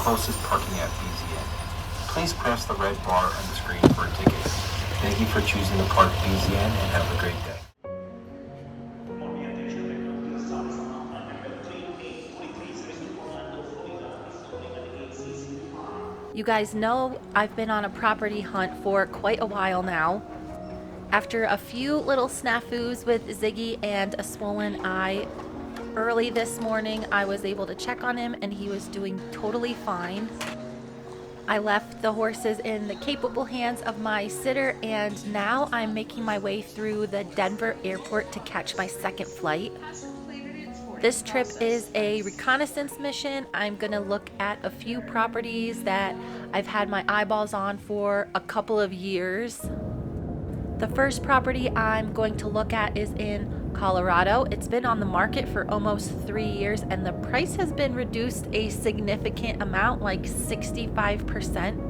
closest parking at BZN. Please press the red bar on the screen for a ticket. Thank you for choosing to park BZN and have a great day. You guys know I've been on a property hunt for quite a while now. After a few little snafus with Ziggy and a swollen eye, early this morning I was able to check on him and he was doing totally fine. I left the horses in the capable hands of my sitter, and now I'm making my way through the Denver airport to catch my second flight. This trip is a reconnaissance mission. I'm gonna look at a few properties that I've had my eyeballs on for a couple of years. The first property I'm going to look at is in Colorado. It's been on the market for almost 3 years and the price has been reduced a significant amount, like 65%.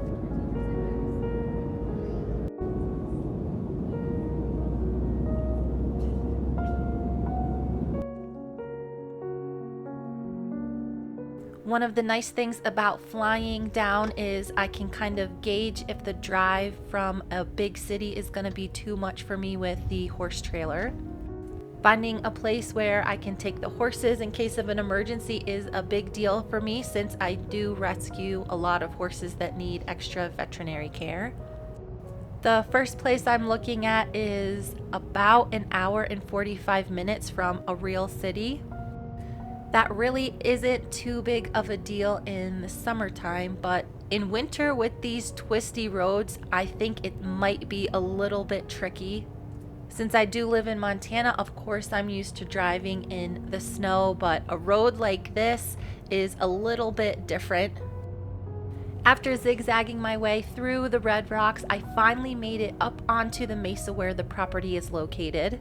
One of the nice things about flying down is I can kind of gauge if the drive from a big city is going to be too much for me with the horse trailer. Finding a place where I can take the horses in case of an emergency is a big deal for me, since I do rescue a lot of horses that need extra veterinary care. The first place I'm looking at is about an hour and 45 minutes from a real city. That really isn't too big of a deal in the summertime, but in winter with these twisty roads, I think it might be a little bit tricky. Since I do live in Montana, of course I'm used to driving in the snow, but a road like this is a little bit different. After zigzagging my way through the red rocks, I finally made it up onto the mesa where the property is located.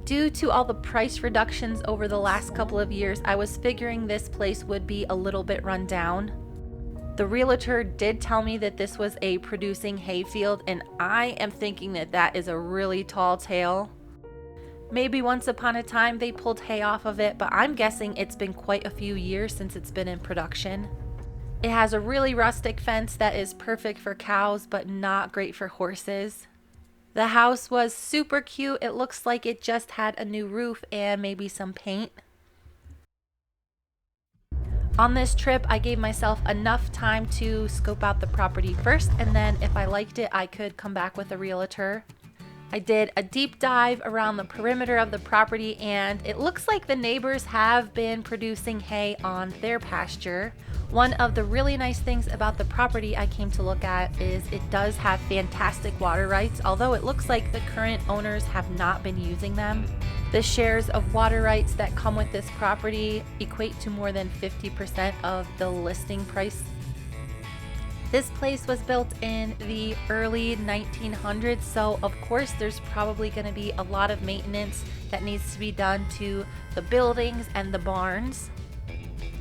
Due to all the price reductions over the last couple of years, I was figuring this place would be a little bit run down. The realtor did tell me that this was a producing hayfield, and I am thinking that that is a really tall tale. Maybe once upon a time they pulled hay off of it, but I'm guessing it's been quite a few years since it's been in production. It has a really rustic fence that is perfect for cows, but not great for horses. The house was super cute. It looks like it just had a new roof and maybe some paint. On this trip, I gave myself enough time to scope out the property first, and then if I liked it, I could come back with a realtor. I did a deep dive around the perimeter of the property, and it looks like the neighbors have been producing hay on their pasture. One of the really nice things about the property I came to look at is it does have fantastic water rights, although it looks like the current owners have not been using them. The shares of water rights that come with this property equate to more than 50% of the listing price. This place was built in the early 1900s, so of course there's probably going to be a lot of maintenance that needs to be done to the buildings and the barns.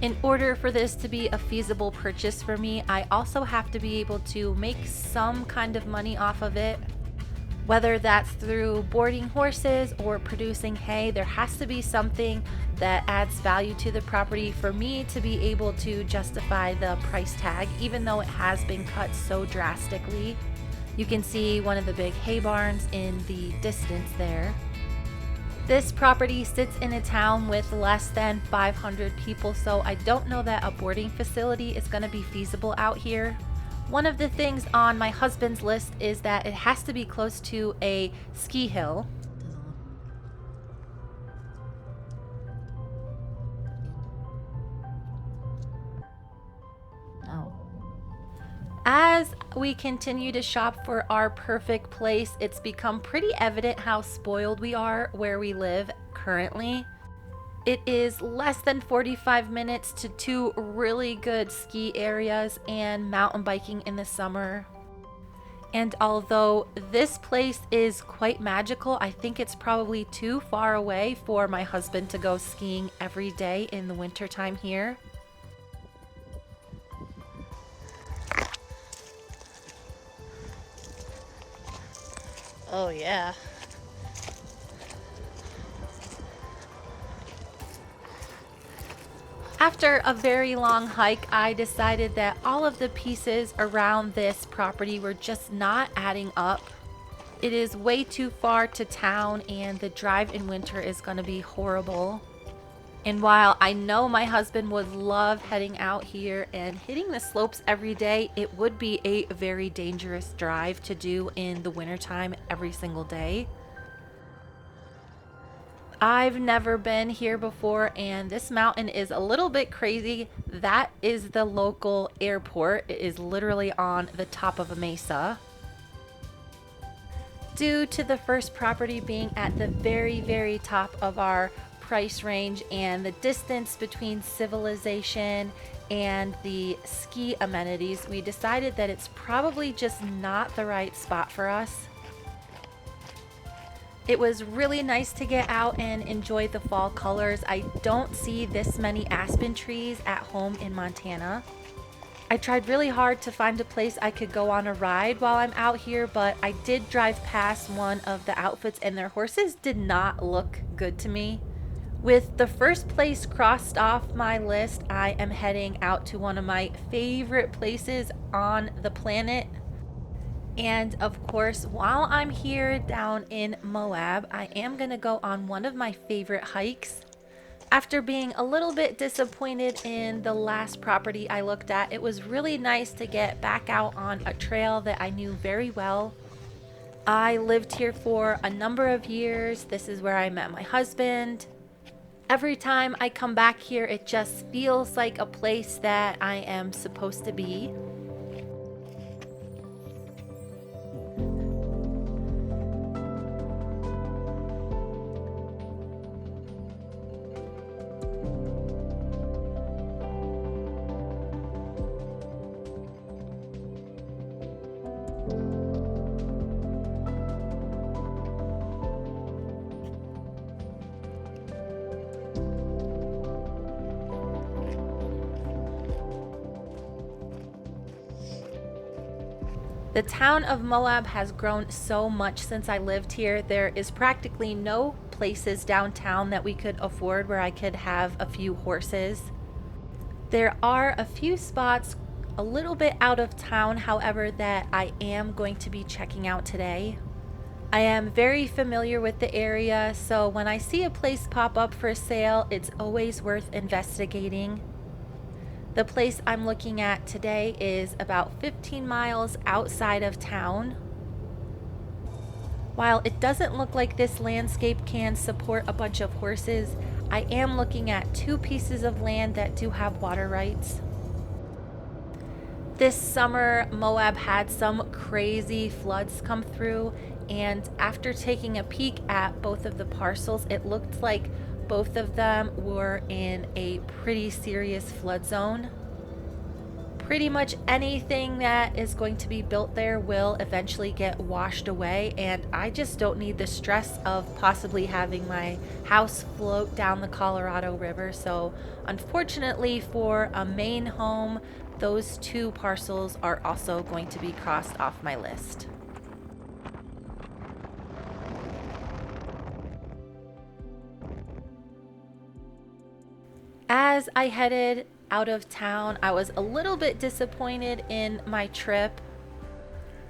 In order for this to be a feasible purchase for me, I also have to be able to make some kind of money off of it. Whether that's through boarding horses or producing hay, there has to be something that adds value to the property for me to be able to justify the price tag, even though it has been cut so drastically. You can see one of the big hay barns in the distance there. This property sits in a town with less than 500 people, so I don't know that a boarding facility is going to be feasible out here. One of the things on my husband's list is that it has to be close to a ski hill. As we continue to shop for our perfect place, it's become pretty evident how spoiled we are where we live currently. It is less than 45 minutes to two really good ski areas and mountain biking in the summer. And although this place is quite magical, I think it's probably too far away for my husband to go skiing every day in the wintertime here. Oh yeah. After a very long hike, I decided that all of the pieces around this property were just not adding up. It is way too far to town and the drive in winter is going to be horrible. And while I know my husband would love heading out here and hitting the slopes every day, it would be a very dangerous drive to do in the wintertime every single day. I've never been here before and this mountain is a little bit crazy. That is the local airport. It is literally on the top of a mesa. Due to the first property being at the very top of our price range and the distance between civilization and the ski amenities, we decided that it's probably just not the right spot for us. It was really nice to get out and enjoy the fall colors. I don't see this many aspen trees at home in Montana. I tried really hard to find a place I could go on a ride while I'm out here, but I did drive past one of the outfits and their horses did not look good to me. With the first place crossed off my list, I am heading out to one of my favorite places on the planet. And of course, while I'm here down in Moab, I am going to go on one of my favorite hikes. After being a little bit disappointed in the last property I looked at, it was really nice to get back out on a trail that I knew very well. I lived here for a number of years. This is where I met my husband. Every time I come back here, it just feels like a place that I am supposed to be. The town of Moab has grown so much since I lived here. There is practically no places downtown that we could afford where I could have a few horses. There are a few spots a little bit out of town, however, that I am going to be checking out today. I am very familiar with the area, so when I see a place pop up for sale, it's always worth investigating. The place I'm looking at today is about 15 miles outside of town. While it doesn't look like this landscape can support a bunch of horses, I am looking at 2 pieces of land that do have water rights. This summer, Moab had some crazy floods come through, and after taking a peek at both of the parcels, it looked like both of them were in a pretty serious flood zone. Pretty much anything that is going to be built there will eventually get washed away, and I just don't need the stress of possibly having my house float down the Colorado River. So unfortunately for a main home, those 2 parcels are also going to be crossed off my list. As I headed out of town, I was a little bit disappointed in my trip.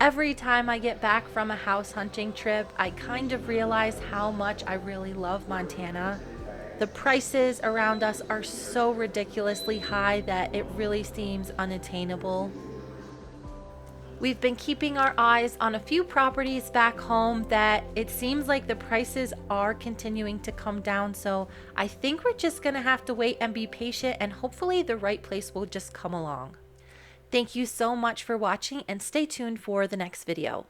Every time I get back from a house hunting trip, I kind of realize how much I really love Montana. The prices around us are so ridiculously high that it really seems unattainable. We've been keeping our eyes on a few properties back home that it seems like the prices are continuing to come down, so I think we're just gonna have to wait and be patient, and hopefully the right place will just come along. Thank you so much for watching, and stay tuned for the next video.